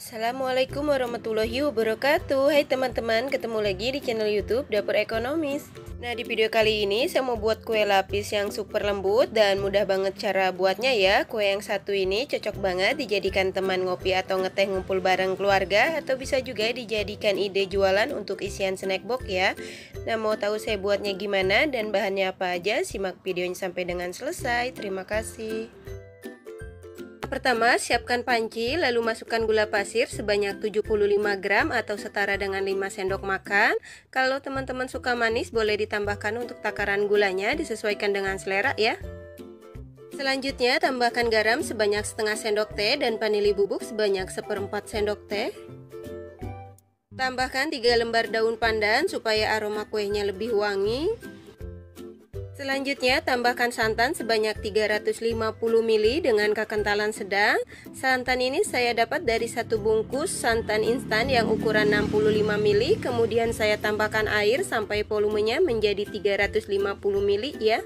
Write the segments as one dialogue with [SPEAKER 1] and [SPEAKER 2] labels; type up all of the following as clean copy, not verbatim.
[SPEAKER 1] Assalamualaikum warahmatullahi wabarakatuh. Hai teman-teman, ketemu lagi di channel YouTube Dapur Ekonomis. Nah, di video kali ini saya mau buat kue lapis yang super lembut dan mudah banget cara buatnya ya. Kue yang satu ini cocok banget dijadikan teman ngopi atau ngeteh ngumpul bareng keluarga, atau bisa juga dijadikan ide jualan untuk isian snack box ya. Nah, mau tahu saya buatnya gimana dan bahannya apa aja? Simak videonya sampai dengan selesai. Terima kasih. Pertama, siapkan panci, lalu masukkan gula pasir sebanyak 75 gram atau setara dengan 5 sendok makan. Kalau teman-teman suka manis, boleh ditambahkan untuk takaran gulanya, disesuaikan dengan selera ya. Selanjutnya, tambahkan garam sebanyak setengah sendok teh dan vanili bubuk sebanyak 1/4 sendok teh. Tambahkan 3 lembar daun pandan supaya aroma kuenya lebih wangi. Selanjutnya, tambahkan santan sebanyak 350 ml dengan kekentalan sedang. Santan ini saya dapat dari satu bungkus santan instan yang ukuran 65 ml. Kemudian saya tambahkan air sampai volumenya menjadi 350 ml ya.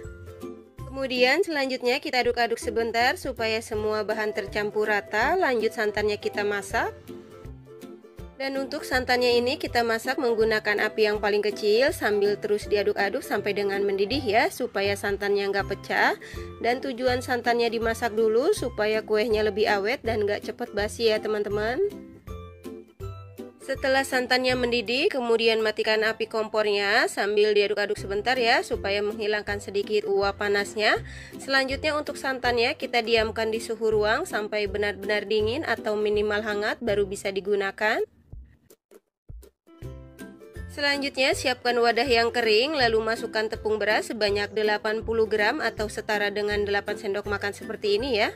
[SPEAKER 1] Kemudian selanjutnya kita aduk-aduk sebentar supaya semua bahan tercampur rata. Lanjut santannya kita masak. Dan untuk santannya ini kita masak menggunakan api yang paling kecil sambil terus diaduk-aduk sampai dengan mendidih ya, supaya santannya nggak pecah. Dan tujuan santannya dimasak dulu supaya kuenya lebih awet dan nggak cepet basi ya teman-teman. Setelah santannya mendidih, kemudian matikan api kompornya sambil diaduk-aduk sebentar ya, supaya menghilangkan sedikit uap panasnya. Selanjutnya untuk santannya kita diamkan di suhu ruang sampai benar-benar dingin atau minimal hangat baru bisa digunakan. Selanjutnya siapkan wadah yang kering, lalu masukkan tepung beras sebanyak 80 gram atau setara dengan 8 sendok makan seperti ini ya.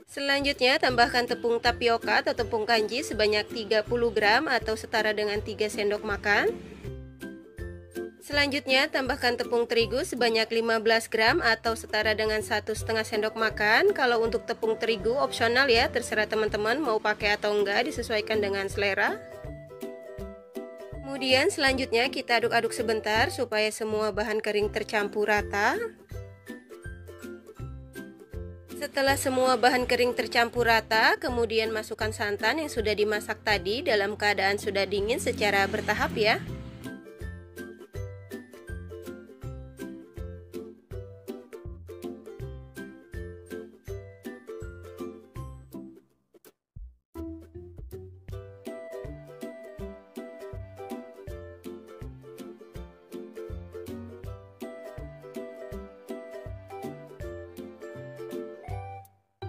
[SPEAKER 1] Selanjutnya tambahkan tepung tapioka atau tepung kanji sebanyak 30 gram atau setara dengan 3 sendok makan. Selanjutnya tambahkan tepung terigu sebanyak 15 gram atau setara dengan 1,5 sendok makan. Kalau untuk tepung terigu opsional ya, terserah teman-teman mau pakai atau enggak, disesuaikan dengan selera. Kemudian selanjutnya kita aduk-aduk sebentar supaya semua bahan kering tercampur rata. Setelah semua bahan kering tercampur rata, kemudian masukkan santan yang sudah dimasak tadi dalam keadaan sudah dingin secara bertahap ya.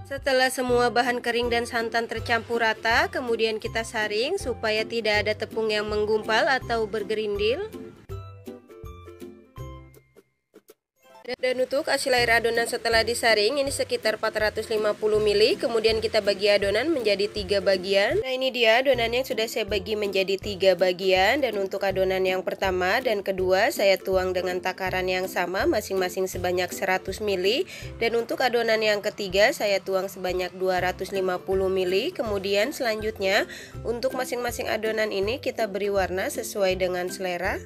[SPEAKER 1] Setelah semua bahan kering dan santan tercampur rata, kemudian kita saring supaya tidak ada tepung yang menggumpal atau bergerindil. Dan untuk hasil air adonan setelah disaring ini sekitar 450 ml. Kemudian kita bagi adonan menjadi 3 bagian. Nah, ini dia adonan yang sudah saya bagi menjadi 3 bagian. Dan untuk adonan yang pertama dan kedua saya tuang dengan takaran yang sama, masing-masing sebanyak 100 ml. Dan untuk adonan yang ketiga saya tuang sebanyak 250 ml. Kemudian selanjutnya untuk masing-masing adonan ini kita beri warna sesuai dengan selera.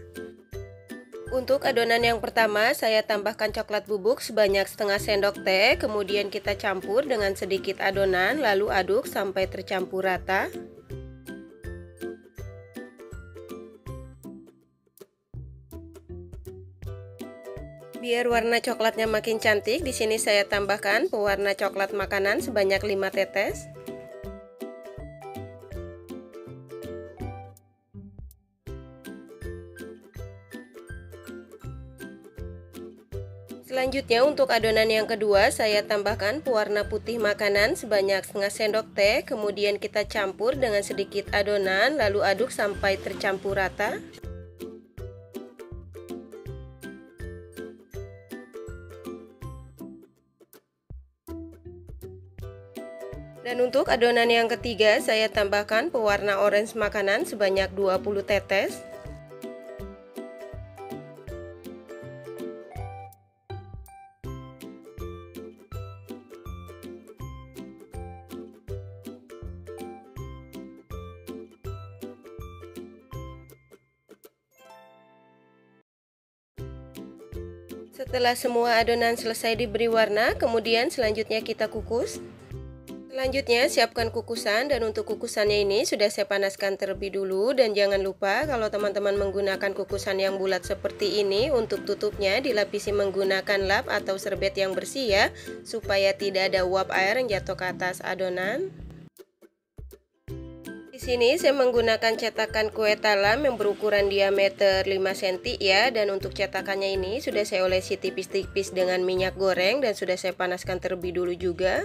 [SPEAKER 1] Untuk adonan yang pertama saya tambahkan coklat bubuk sebanyak setengah sendok teh. Kemudian kita campur dengan sedikit adonan, lalu aduk sampai tercampur rata. Biar warna coklatnya makin cantik, di sini saya tambahkan pewarna coklat makanan sebanyak 5 tetes. Selanjutnya untuk adonan yang kedua saya tambahkan pewarna putih makanan sebanyak setengah sendok teh. Kemudian kita campur dengan sedikit adonan, lalu aduk sampai tercampur rata. Dan untuk adonan yang ketiga saya tambahkan pewarna orange makanan sebanyak 20 tetes. Setelah semua adonan selesai diberi warna, kemudian selanjutnya kita kukus. Selanjutnya siapkan kukusan, dan untuk kukusannya ini sudah saya panaskan terlebih dulu. Dan jangan lupa kalau teman-teman menggunakan kukusan yang bulat seperti ini, untuk tutupnya dilapisi menggunakan lap atau serbet yang bersih ya, supaya tidak ada uap air yang jatuh ke atas adonan. Di sini saya menggunakan cetakan kue talam yang berukuran diameter 5 cm ya, dan untuk cetakannya ini sudah saya olesi tipis-tipis dengan minyak goreng dan sudah saya panaskan terlebih dulu juga.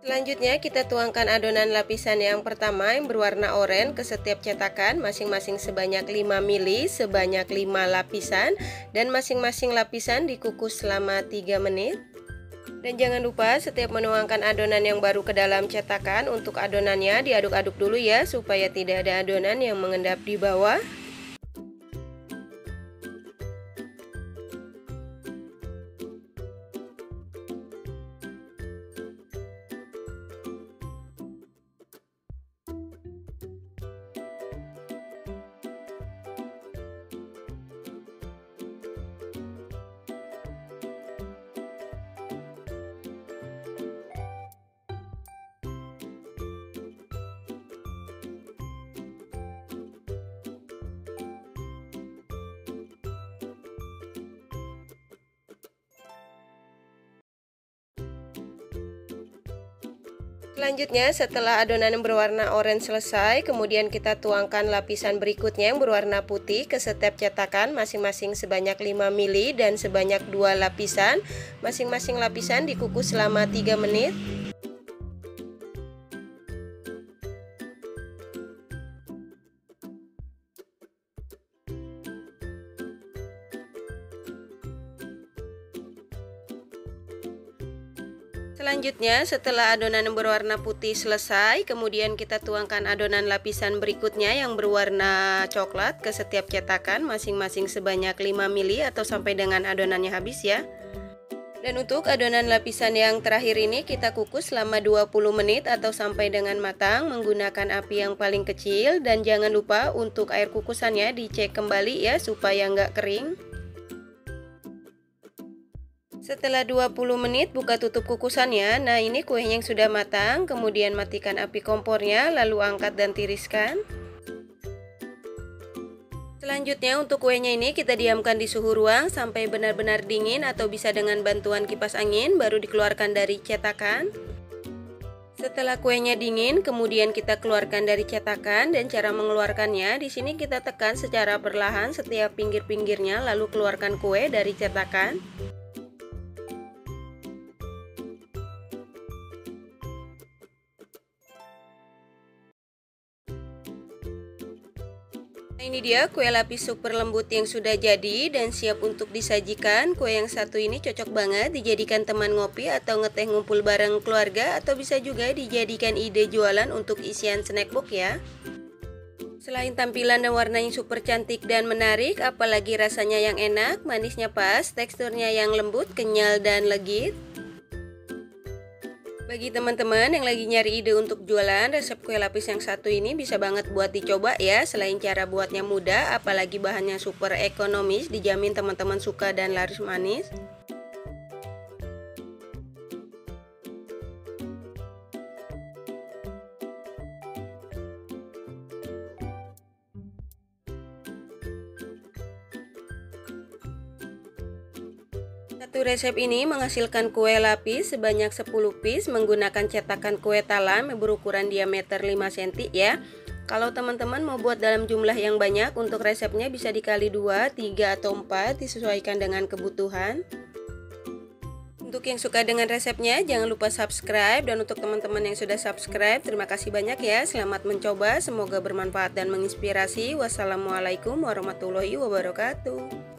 [SPEAKER 1] Selanjutnya kita tuangkan adonan lapisan yang pertama yang berwarna oranye ke setiap cetakan masing-masing sebanyak 5 ml sebanyak 5 lapisan, dan masing-masing lapisan dikukus selama 3 menit. Dan jangan lupa setiap menuangkan adonan yang baru ke dalam cetakan, untuk adonannya diaduk-aduk dulu ya, supaya tidak ada adonan yang mengendap di bawah. Selanjutnya setelah adonan yang berwarna oranye selesai, kemudian kita tuangkan lapisan berikutnya yang berwarna putih ke setiap cetakan masing-masing sebanyak 5 ml dan sebanyak 2 lapisan. Masing-masing lapisan dikukus selama 3 menit. Selanjutnya setelah adonan yang berwarna putih selesai, kemudian kita tuangkan adonan lapisan berikutnya yang berwarna coklat ke setiap cetakan masing-masing sebanyak 5 ml atau sampai dengan adonannya habis ya. Dan untuk adonan lapisan yang terakhir ini kita kukus selama 20 menit atau sampai dengan matang menggunakan api yang paling kecil, dan jangan lupa untuk air kukusannya dicek kembali ya supaya nggak kering. Setelah 20 menit buka tutup kukusannya. Nah, ini kuenya yang sudah matang. Kemudian matikan api kompornya, lalu angkat dan tiriskan. Selanjutnya untuk kuenya ini kita diamkan di suhu ruang sampai benar-benar dingin, atau bisa dengan bantuan kipas angin, baru dikeluarkan dari cetakan. Setelah kuenya dingin, kemudian kita keluarkan dari cetakan, dan cara mengeluarkannya di sini kita tekan secara perlahan setiap pinggir-pinggirnya, lalu keluarkan kue dari cetakan. Nah, ini dia kue lapis super lembut yang sudah jadi dan siap untuk disajikan. Kue yang satu ini cocok banget dijadikan teman ngopi atau ngeteh ngumpul bareng keluarga, atau bisa juga dijadikan ide jualan untuk isian snack box ya. Selain tampilan dan warnanya super cantik dan menarik, apalagi rasanya yang enak, manisnya pas, teksturnya yang lembut, kenyal dan legit. Bagi teman-teman yang lagi nyari ide untuk jualan, resep kue lapis yang satu ini bisa banget buat dicoba ya. Selain cara buatnya mudah, apalagi bahannya super ekonomis, dijamin teman-teman suka dan laris manis. Satu resep ini menghasilkan kue lapis sebanyak 10 piece menggunakan cetakan kue talam yang berukuran diameter 5 cm ya. Kalau teman-teman mau buat dalam jumlah yang banyak, untuk resepnya bisa dikali 2, 3, atau 4, disesuaikan dengan kebutuhan. Untuk yang suka dengan resepnya, jangan lupa subscribe, dan untuk teman-teman yang sudah subscribe, terima kasih banyak ya. Selamat mencoba, semoga bermanfaat dan menginspirasi. Wassalamualaikum warahmatullahi wabarakatuh.